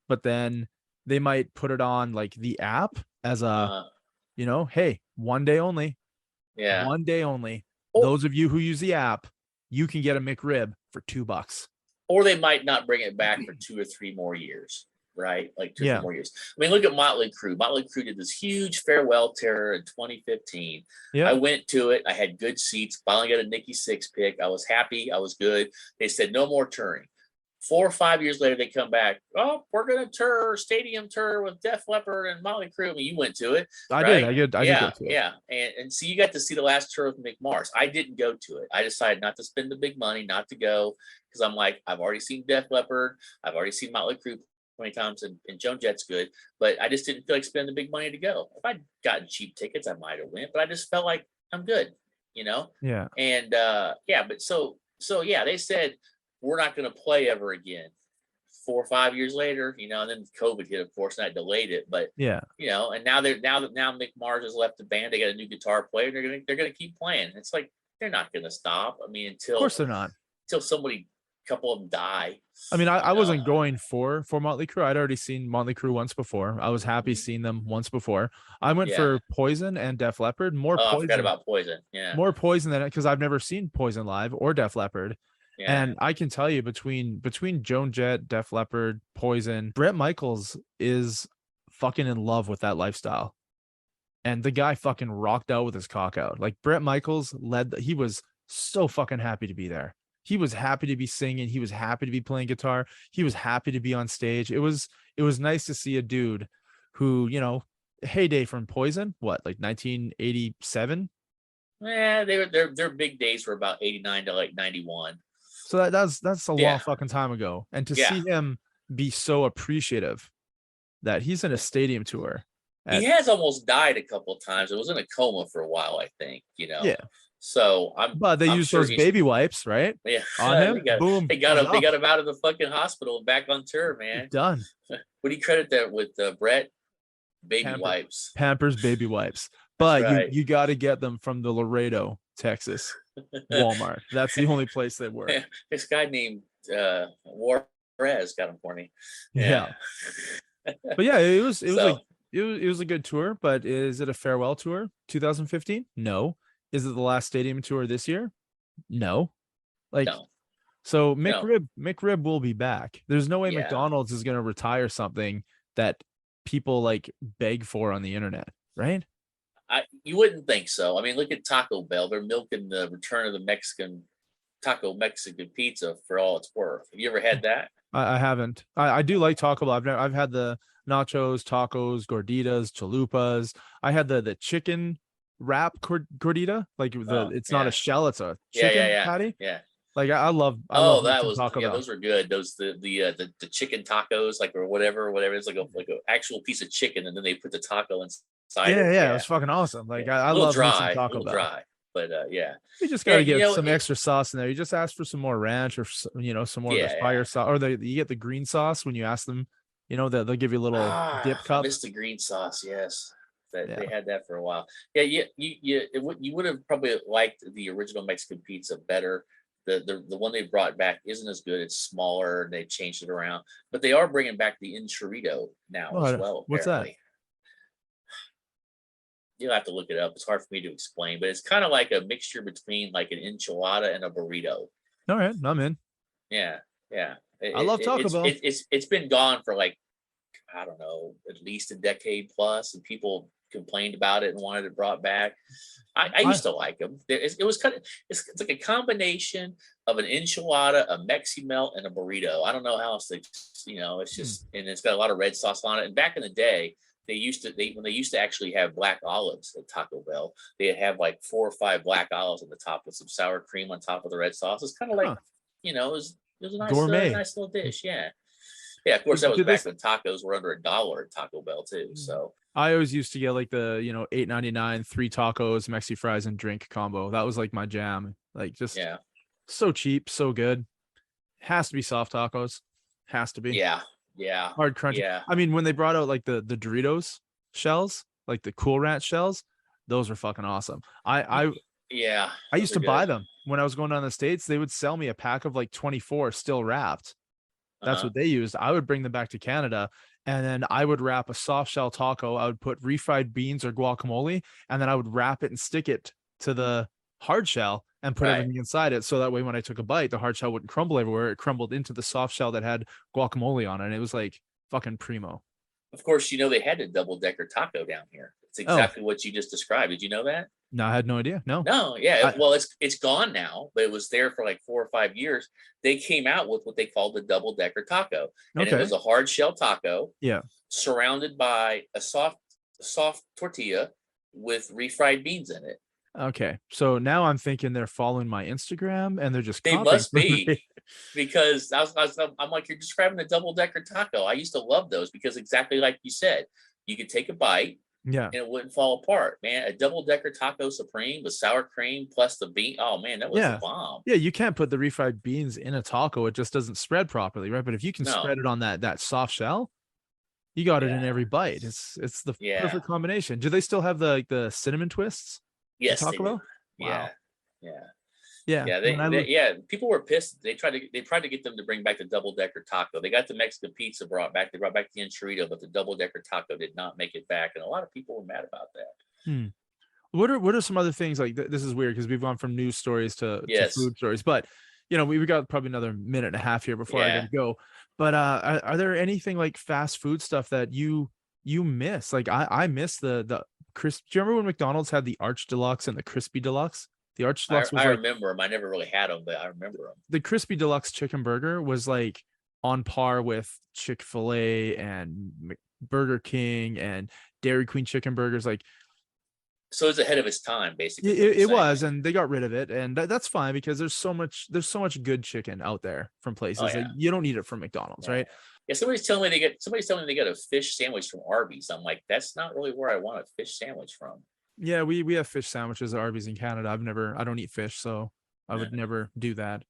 Speaker 1: but then they might put it on like the app as a, hey, one day only,
Speaker 2: Yeah.
Speaker 1: one day only.
Speaker 2: Oh.
Speaker 1: Those of you who use the app, you can get a McRib for $2.
Speaker 2: Or they might not bring it back for 2 or 3 more years, right? Like 2 or 3
Speaker 1: Yeah.
Speaker 2: more years. I mean, look at Motley Crue. Motley Crue did this huge farewell tour in 2015.
Speaker 1: Yeah.
Speaker 2: I went to it. I had good seats. Finally got a Nikki Sixx pick. I was happy. I was good. They said no more touring. 4 or 5 years later, they come back. Oh, we're going to tour stadium tour with Def Leppard and Motley Crue. I mean, you went to it.
Speaker 1: I
Speaker 2: right?
Speaker 1: did go to it.
Speaker 2: Yeah. And so you got to see the last tour with Mick Mars. I didn't go to it. I decided not to spend the big money, not to go, because I'm like, I've already seen Def Leppard. I've already seen Motley Crue 20 times, and Joan Jett's good. But I just didn't feel like spending the big money to go. If I'd gotten cheap tickets, I might have went. But I just felt like I'm good,
Speaker 1: Yeah.
Speaker 2: And but so yeah, they said we're not going to play ever again. 4 or 5 years later, and then COVID hit, of course, and that delayed it. But
Speaker 1: Yeah.
Speaker 2: and now Mick Mars has left the band. They got a new guitar player. And they're gonna keep playing. It's like they're not gonna stop. I mean,
Speaker 1: Of course they're not.
Speaker 2: until somebody couple of them die.
Speaker 1: I mean, I
Speaker 2: You know,
Speaker 1: wasn't going for Motley Crue. I'd already seen Motley Crue once before. I was happy seeing them once before. I went
Speaker 2: yeah.
Speaker 1: for Poison and Def Leppard. More
Speaker 2: Oh, I forgot
Speaker 1: Poison,
Speaker 2: about Poison. Yeah,
Speaker 1: more Poison than it, because I've never seen Poison live or Def Leppard.
Speaker 2: yeah.
Speaker 1: And I can tell you, between Joan Jett, Def Leppard, Poison, Bret Michaels is fucking in love with that lifestyle. And the guy fucking rocked out with his cock out. Like Bret Michaels he was so fucking happy to be there. He was happy to be singing. He was happy to be playing guitar. He was happy to be on stage. It was nice to see a dude who, heyday from Poison, what, like 1987?
Speaker 2: Yeah, their big days were about 89 to like 91.
Speaker 1: So that's a long
Speaker 2: Yeah.
Speaker 1: fucking time ago. And to
Speaker 2: Yeah.
Speaker 1: see him be so appreciative that he's in a stadium tour.
Speaker 2: He has almost died a couple of times. It was in a coma for a while, I think,
Speaker 1: Yeah.
Speaker 2: So
Speaker 1: But they
Speaker 2: I'm
Speaker 1: used
Speaker 2: sure
Speaker 1: those baby wipes, right?
Speaker 2: Yeah,
Speaker 1: On him. Boom.
Speaker 2: They got him out of the fucking hospital and back on tour, man.
Speaker 1: Done.
Speaker 2: What do you credit that with, Brett? Baby wipes.
Speaker 1: Pampers baby wipes. But
Speaker 2: right.
Speaker 1: you got to get them from the Laredo, Texas Walmart. That's the only place they work.
Speaker 2: Yeah, this guy named Juarez got them for me.
Speaker 1: Yeah. But yeah, it was a good tour. But is it a farewell tour? 2015? No. Is it the last stadium tour this year? No.
Speaker 2: No.
Speaker 1: So McRib will be back. There's no way
Speaker 2: Yeah.
Speaker 1: McDonald's is going to retire something that people like beg for on the internet, right?
Speaker 2: You wouldn't think so. I mean, look at Taco Bell. They're milking the return of the Mexican pizza for all it's worth. Have you ever had that?
Speaker 1: I haven't. I do like Taco Bell. I've had the nachos, tacos, gorditas, chalupas. I had the chicken wrap gordita. Like it's not a shell, it's a chicken patty.
Speaker 2: Yeah.
Speaker 1: Like I love
Speaker 2: Taco Bell. Those were good. Those the chicken tacos, like, or whatever. It's like a actual piece of chicken, and then they put the taco inside.
Speaker 1: Yeah, it was fucking awesome. Like I love Taco Bell.
Speaker 2: Dry, but yeah.
Speaker 1: You just got to get some extra sauce in there. You just ask for some more ranch or some more of the fire sauce, or you get the green sauce when you ask them. They'll give you a little dip cup.
Speaker 2: I missed the green sauce. Yes. They had that for a while. Yeah, you would have probably liked the original Mexican pizza better. The one they brought back isn't as good. It's smaller, and they changed it around. But they are bringing back the enchilada now as well.
Speaker 1: What's
Speaker 2: apparently.
Speaker 1: that?
Speaker 2: You'll have to look it up. It's hard for me to explain, but it's kind of like a mixture between like an enchilada and a burrito.
Speaker 1: All right, I'm in.
Speaker 2: Yeah.
Speaker 1: I love Taco Bell.
Speaker 2: It's been gone for like, I don't know, at least a decade plus, and people complained about it and wanted it brought back. I used to like them. It was it's like a combination of an enchilada, a Mexi Melt, and a burrito. I don't know how else it's just, and it's got a lot of red sauce on it. And back in the day, when they used to actually have black olives at Taco Bell, they'd have like 4 or 5 black olives on the top with some sour cream on top of the red sauce. It's kind of like, it was a nice, nice little dish. Yeah. Yeah, of course, that was back when tacos were under $1 at Taco Bell too. So
Speaker 1: I always used to get like the $8.99 3 tacos, Mexi fries, and drink combo. That was like my jam. Like just so cheap, so good. Has to be soft tacos. Has to be.
Speaker 2: Yeah.
Speaker 1: Hard crunchy.
Speaker 2: Yeah.
Speaker 1: I mean, when they brought out like the Doritos shells, like the Cool Ranch shells, those were fucking awesome. I used to buy them when I was going down the States. They would sell me a pack of like 24 still wrapped. That's what they used. I would bring them back to Canada, and then I would wrap a soft shell taco. I would put refried beans or guacamole, and then I would wrap it and stick it to the hard shell and put everything inside it. So that way, when I took a bite, the hard shell wouldn't crumble everywhere. It crumbled into the soft shell that had guacamole on it. And it was like fucking primo.
Speaker 2: Of course, they had a double-decker taco down here. It's exactly what you just described. Did you know that?
Speaker 1: No, I had no idea. No.
Speaker 2: Yeah. It's gone now, but it was there for like 4 or 5 years. They came out with what they called the double-decker taco, and it was a hard shell taco, surrounded by a soft tortilla with refried beans in it.
Speaker 1: Okay, so now I'm thinking they're following my Instagram, and they're just
Speaker 2: they must be because I'm like, you're describing the double-decker taco. I used to love those because exactly like you said, you could take a bite.
Speaker 1: Yeah.
Speaker 2: And it wouldn't fall apart, man. A double-decker taco supreme with sour cream plus the bean. Oh man, that was the bomb.
Speaker 1: Yeah, you can't put the refried beans in a taco. It just doesn't spread properly, right? But if you can spread it on that soft shell, you got it in every bite. It's the perfect combination. Do they still have the cinnamon twists?
Speaker 2: Yes,
Speaker 1: Taco Bell?
Speaker 2: Wow.
Speaker 1: Yeah.
Speaker 2: Yeah, people were pissed. They tried to get them to bring back the double decker taco. They got the Mexican pizza brought back. They brought back the enchilada, but the double decker taco did not make it back, and a lot of people were mad about that.
Speaker 1: Hmm. What are some other things like this is weird because we've gone from news stories to
Speaker 2: Yes.
Speaker 1: food stories, but we got probably another minute and a half here before I
Speaker 2: Yeah.
Speaker 1: gotta go. But are there anything like fast food stuff that you miss? Like I miss the crisp. Do you remember when McDonald's had the Arch Deluxe and the Crispy Deluxe? The Arch Deluxe was
Speaker 2: I
Speaker 1: like
Speaker 2: remember them. I never really had them, but I remember them.
Speaker 1: the Crispy Deluxe chicken burger was like on par with Chick-fil-A and Burger King and Dairy Queen chicken burgers. Like
Speaker 2: So it's ahead of its time, basically.
Speaker 1: it was, and they got rid of it, and that's fine because there's so much good chicken out there from places that you don't need it from McDonald's, right?
Speaker 2: Yeah, somebody's telling me they got a fish sandwich from Arby's. I'm like, that's not really where I want a fish sandwich from.
Speaker 1: Yeah, we have fish sandwiches at Arby's in Canada. I don't eat fish, so I would never do that.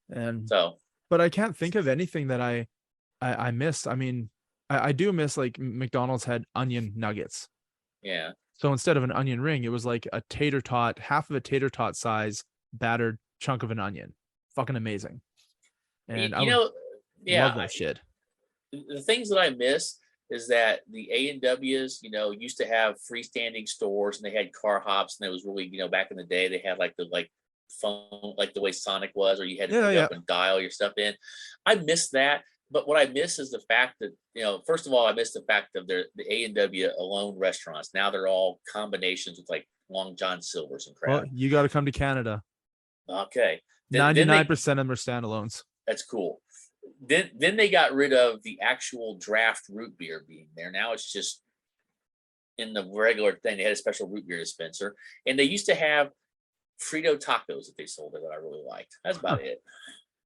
Speaker 1: And
Speaker 2: so,
Speaker 1: but I can't think of anything that I miss. I mean, I do miss like McDonald's had onion nuggets.
Speaker 2: Yeah.
Speaker 1: So instead of an onion ring, it was like a tater tot, half of a tater tot size battered chunk of an onion. Fucking amazing. And love that shit.
Speaker 2: The things that I miss is that the A&Ws, used to have freestanding stores and they had car hops, and it was really, back in the day they had like the phone, like the way Sonic was, or you had to pick up and dial your stuff in. I miss that. But what I miss is the fact that, first of all, I miss the fact of the A&W alone restaurants. Now they're all combinations with like Long John Silver's and crap.
Speaker 1: Well, you got to come to Canada.
Speaker 2: Okay.
Speaker 1: 99% of them are standalones.
Speaker 2: That's cool. Then they got rid of the actual draft root beer being there. Now it's just in the regular thing. They had a special root beer dispenser, and they used to have Frito tacos that they sold that I really liked. That's about it.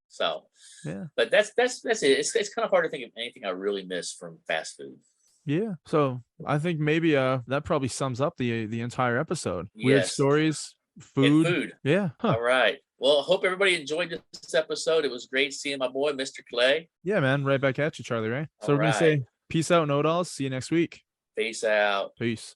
Speaker 2: So,
Speaker 1: yeah,
Speaker 2: but that's it. It's kind of hard to think of anything I really miss from fast food.
Speaker 1: Yeah. So I think maybe that probably sums up the entire episode.
Speaker 2: Yes.
Speaker 1: Weird stories, food.
Speaker 2: And food.
Speaker 1: Yeah.
Speaker 2: All right. Well, I hope everybody enjoyed this episode. It was great seeing my boy, Mr. Clay.
Speaker 1: Yeah, man. Right back at you, Charlie, right? So
Speaker 2: All
Speaker 1: we're gonna say peace out, no dolls. See you next week.
Speaker 2: Peace out.
Speaker 1: Peace.